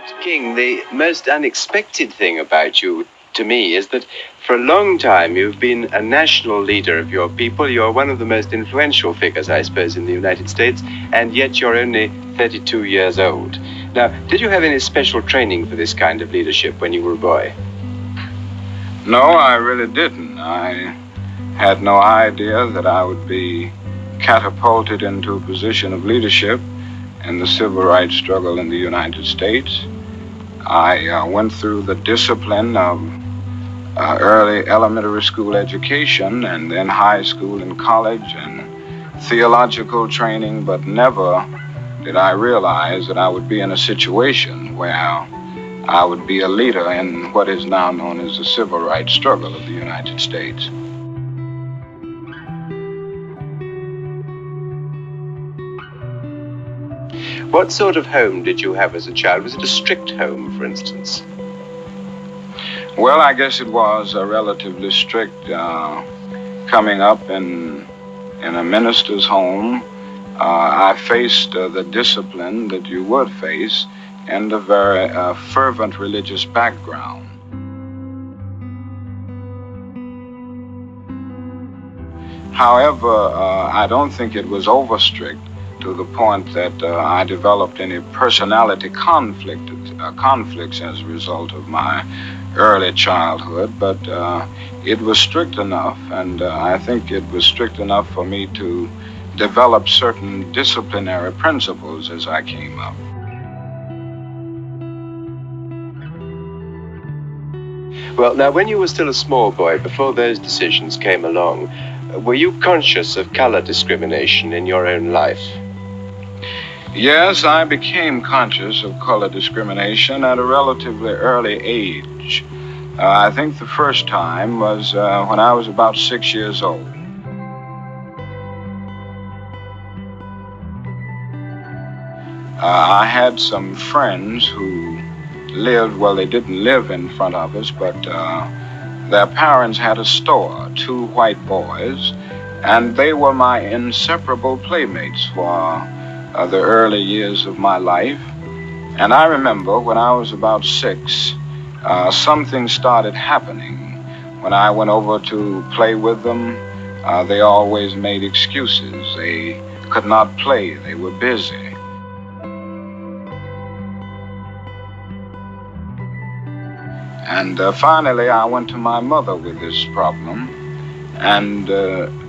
Dr. King, the most unexpected thing about you, to me, is that for a long time you've been a national leader of your people. You're one of the most influential figures, I suppose, in the United States, and yet you're only 32 years old. Now, did you have any special training for this kind of leadership when you were a boy? No, I really didn't. I had no idea that I would be catapulted into a position of leadership in the civil rights struggle in the United States. I went through the discipline of early elementary school education and then high school and college and theological training, but never did I realize that I would be in a situation where I would be a leader in what is now known as the civil rights struggle of the United States. What sort of home did you have as a child? Was it a strict home, for instance? Well, I guess it was relatively strict. Coming up in a minister's home, I faced the discipline that you would face in a very fervent religious background. However, I don't think it was over strict to the point that I developed any personality conflicts as a result of my early childhood, but it was strict enough, and I think it was strict enough for me to develop certain disciplinary principles as I came up. Well, now, when you were still a small boy, before those decisions came along, were you conscious of color discrimination in your own life? Yes, I became conscious of color discrimination at a relatively early age. I think the first time was when I was about 6 years old. I had some friends who lived, well, they didn't live in front of us, but their parents had a store, 2 white boys, and they were my inseparable playmates for the early years of my life. And I remember when I was about 6, something started happening. When I went over to play with them, they always made excuses. They could not play, they were busy. And finally, I went to my mother with this problem, and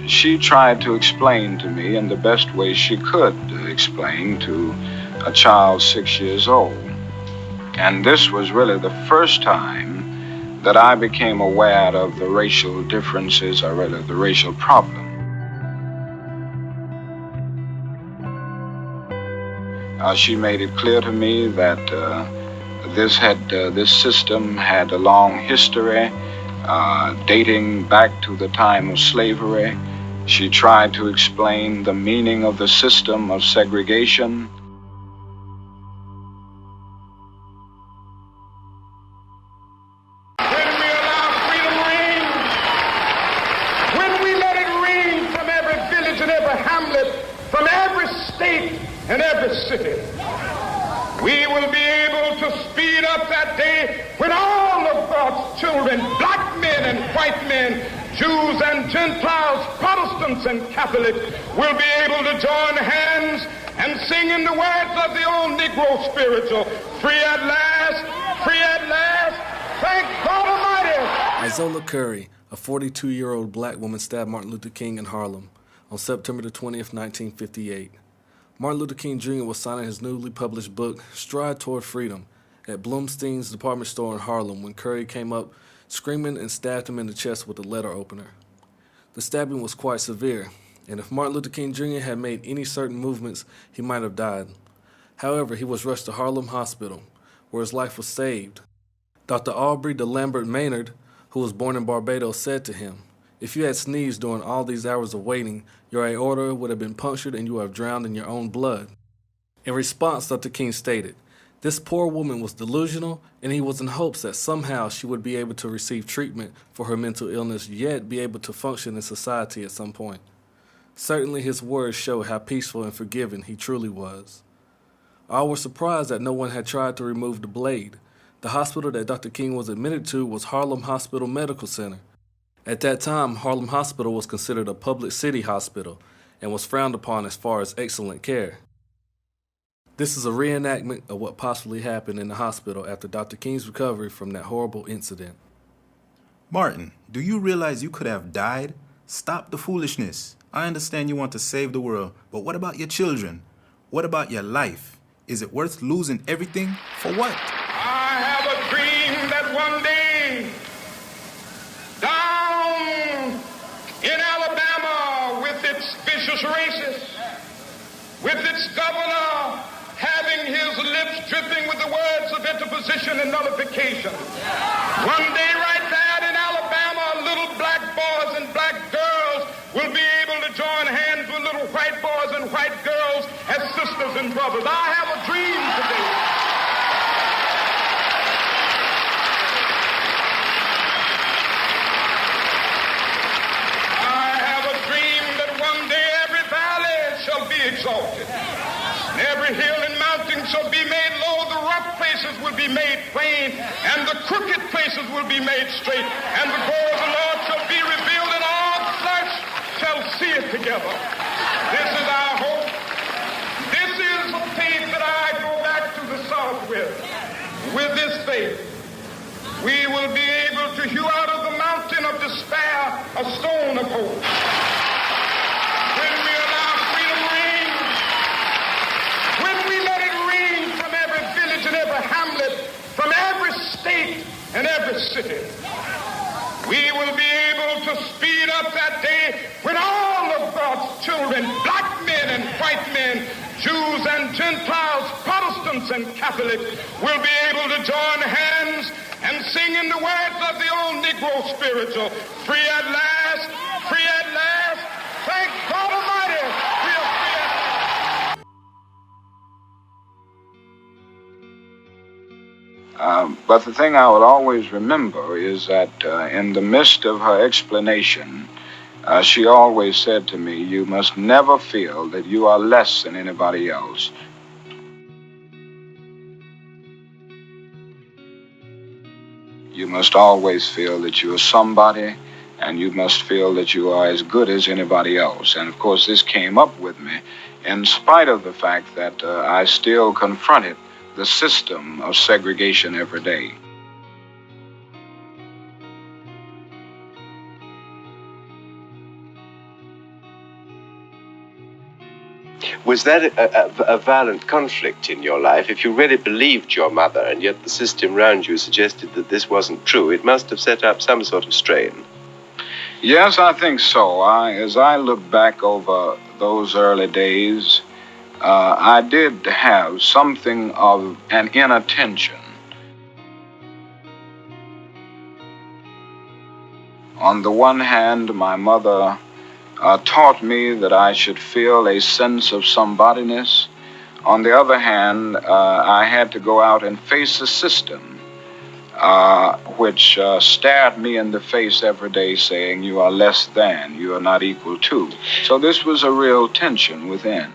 she tried to explain to me in the best way she could explain to a child 6 years old. And this was really the first time that I became aware of the racial differences, or really the racial problem. She made it clear to me that this system had a long history, dating back to the time of slavery. She tried to explain the meaning of the system of segregation. When we allow freedom reign, when we let it reign from every village and every hamlet, from every state and every city, we will be able to speed up that day when all of God's children, black men and white men, Jews and Gentiles, Protestants and Catholics, will be able to join hands and sing in the words of the old Negro spiritual, free at last, thank God Almighty. Izola Curry, a 42-year-old black woman, stabbed Martin Luther King in Harlem on September the 20th, 1958. Martin Luther King Jr. was signing his newly published book, Stride Toward Freedom, at Blumstein's department store in Harlem when Curry came up screaming and stabbed him in the chest with a letter opener. The stabbing was quite severe, and if Martin Luther King Jr. had made any certain movements, he might have died. However, he was rushed to Harlem Hospital, where his life was saved. Dr. Aubrey de Lambert Maynard, who was born in Barbados, said to him, "If you had sneezed during all these hours of waiting, your aorta would have been punctured and you would have drowned in your own blood." In response, Dr. King stated, "This poor woman was delusional, and he was in hopes that somehow she would be able to receive treatment for her mental illness, yet be able to function in society at some point." Certainly his words show how peaceful and forgiving he truly was. All were surprised that no one had tried to remove the blade. The hospital that Dr. King was admitted to was Harlem Hospital Medical Center. At that time, Harlem Hospital was considered a public city hospital and was frowned upon as far as excellent care. This is a reenactment of what possibly happened in the hospital after Dr. King's recovery from that horrible incident. Martin, do you realize you could have died? Stop the foolishness. I understand you want to save the world, but what about your children? What about your life? Is it worth losing everything? For what? I have a dream that one day, down in Alabama, with its vicious racists, with its governor having his lips dripping with the words of interposition and nullification, one day right there in Alabama, little black boys and black girls will be able to join hands with little white boys and white girls as sisters and brothers. I have a dream today. I have a dream that one day every valley shall be exalted, and every hill and mountain shall be made low. The rough places will be made plain, and the crooked places will be made straight, and the glory of the Lord shall be revealed, and all flesh shall see it together. This is our hope. This is the faith that I go back to the South with. With this faith, we will be able to hew out of the mountain of despair a stone of hope. When we allow freedom reign, when we let it reign from every village and every hamlet, from every state and every city, we will be able to speed up that day when all of God's children, black men and white men, Jews and Gentiles, Protestants and Catholics, will be able to join hands and sing in the words of the old Negro spiritual, free at last, free at last, thank God Almighty, we are free at last. But the thing I will always remember is that in the midst of her explanation, she always said to me, you must never feel that you are less than anybody else. You must always feel that you are somebody, and you must feel that you are as good as anybody else. And of course, this came up with me in spite of the fact that I still confronted the system of segregation every day. Was that a violent conflict in your life? If you really believed your mother and yet the system around you suggested that this wasn't true, it must have set up some sort of strain. Yes, I think so. As I look back over those early days, I did have something of an inattention. On the one hand, my mother taught me that I should feel a sense of somebodyness. On the other hand, I had to go out and face a system which stared me in the face every day saying, you are less than, you are not equal to. So this was a real tension within.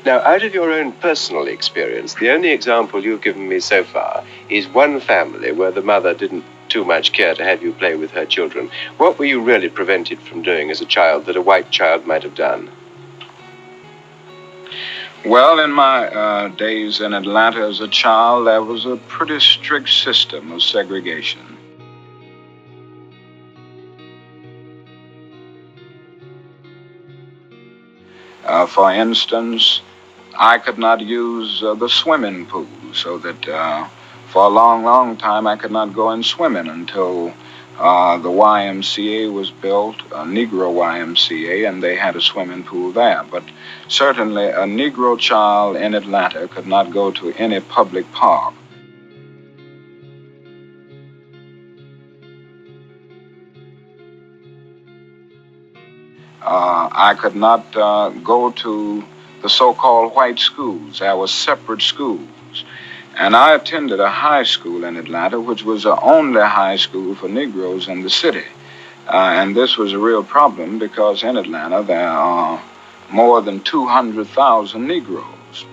Now, out of your own personal experience, the only example you've given me so far is one family where the mother didn't too much care to have you play with her children. What were you really prevented from doing as a child that a white child might have done? Well, in my days in Atlanta as a child, there was a pretty strict system of segregation. For instance, I could not use the swimming pool, so that for a long, long time I could not go in swimming until the YMCA was built, a Negro YMCA, and they had a swimming pool there. But certainly a Negro child in Atlanta could not go to any public park. I could not go to the so-called white schools. There were separate schools. And I attended a high school in Atlanta, which was the only high school for Negroes in the city. And this was a real problem because in Atlanta there are more than 200,000 Negroes.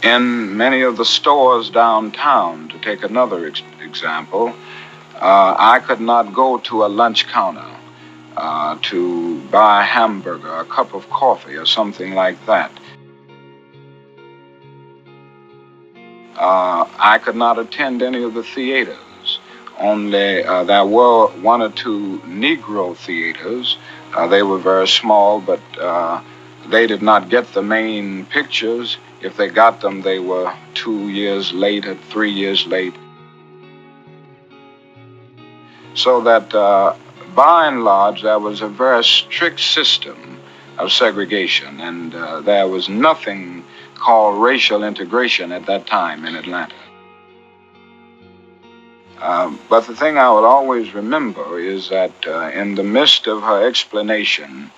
In many of the stores downtown, to take another example, I could not go to a lunch counter to buy a hamburger, a cup of coffee, or something like that. I could not attend any of the theaters. Only there were one or two Negro theaters. They were very small, but they did not get the main pictures. If they got them, they were 2 years late or 3 years late. So that by and large, there was a very strict system of segregation, and there was nothing called racial integration at that time in Atlanta. But the thing I will always remember is that in the midst of her explanation,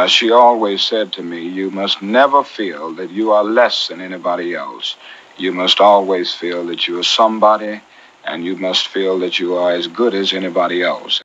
she always said to me, you must never feel that you are less than anybody else. You must always feel that you are somebody, and you must feel that you are as good as anybody else.